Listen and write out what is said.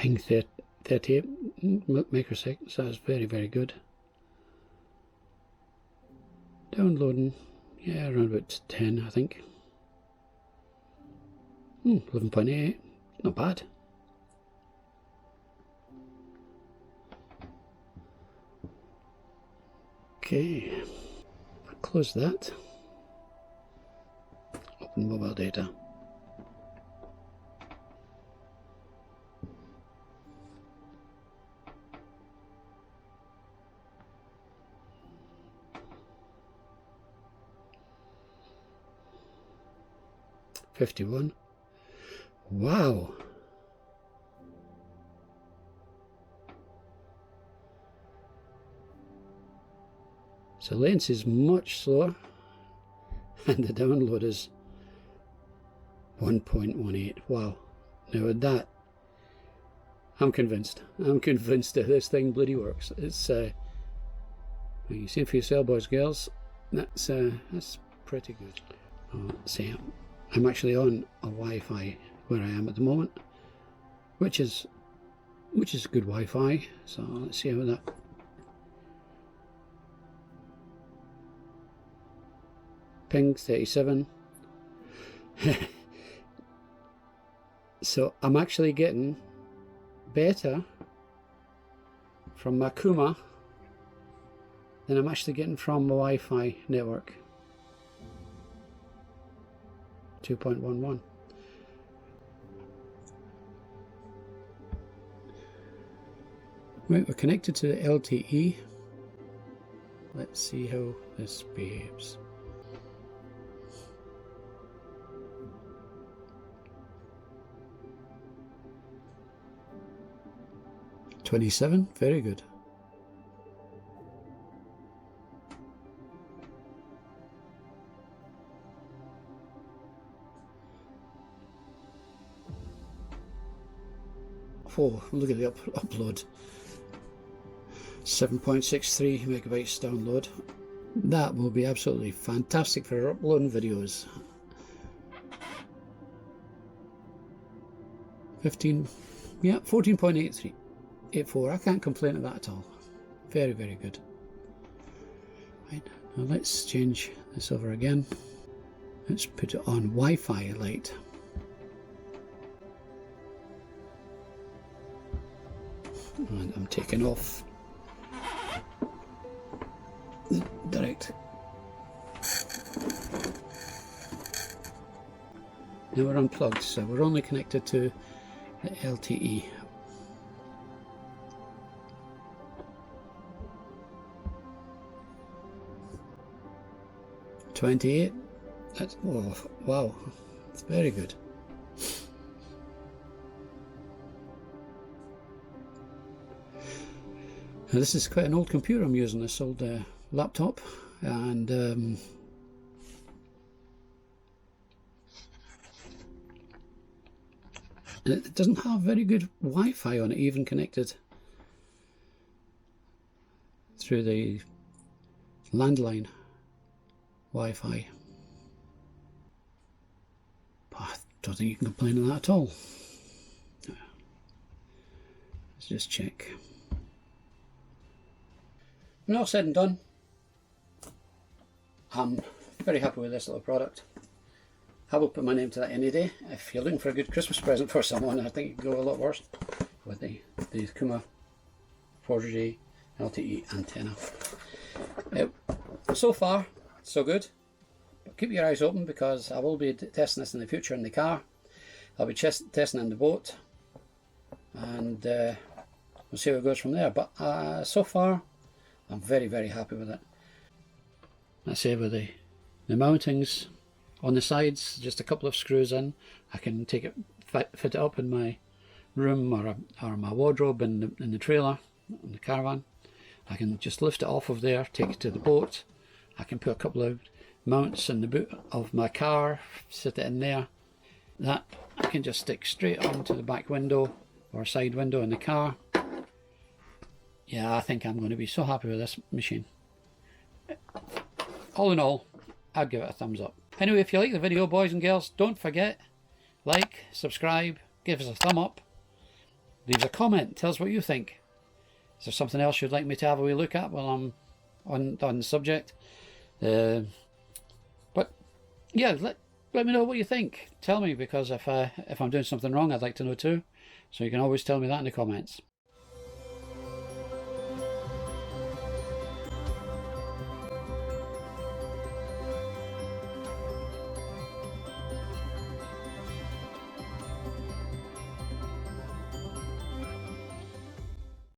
ping 38 microseconds. That's very, very good. Downloading, yeah, around about 10, I think. 11.8, not bad. Okay, close that. Open mobile data. $51. Wow. So latency is much slower and the download is 1.18. Wow. Now with that, I'm convinced that this thing bloody works. It's you see for yourself, boys and girls, that's pretty good. See, I'm actually on a Wi-Fi where I am at the moment, which is good Wi-Fi. So let's see how that. Ping 37. So I'm actually getting better from my KUMA than I'm actually getting from the Wi-Fi network. 2.11. Right, we're connected to the LTE. Let's see how this behaves. $27, very good. Oh, look at the upload. 7.63 megabytes download. That will be absolutely fantastic for uploading videos. 14.83. 84. I can't complain of that at all. Very, very good. Right, now let's change this over again. Let's put it on Wi-Fi Lite. And I'm taking off the direct. Now we're unplugged, so we're only connected to the LTE. $28. That's, oh wow, it's very good. Now this is quite an old computer I'm using, this old laptop, and it doesn't have very good Wi-Fi on it, even connected through the landline Wi-Fi. But I don't think you can complain of that at all. Let's just check. When all said and done, I'm very happy with this little product. I will put my name to that any day. If you're looking for a good Christmas present for someone, I think it could go a lot worse with the KUMA 4G LTE antenna. So far, so good. But keep your eyes open, because I will be testing this in the future in the car. I'll be testing in the boat, and we'll see how it goes from there. But so far, I'm very, very happy with it. Let's say with the mountings on the sides, just a couple of screws in. I can take it, fit it up in my room or my wardrobe in the trailer, in the caravan. I can just lift it off of there, take it to the boat. I can put a couple of mounts in the boot of my car, sit it in there. That I can just stick straight onto the back window or side window in the car. Yeah, I think I'm going to be so happy with this machine. All in all, I'd give it a thumbs up. Anyway, if you like the video, boys and girls, don't forget, like, subscribe, give us a thumb up, leave a comment. Tell us what you think. Is there something else you'd like me to have a wee look at while I'm on the subject? But yeah, let me know what you think. Tell me, because if I'm doing something wrong, I'd like to know too. So you can always tell me that in the comments.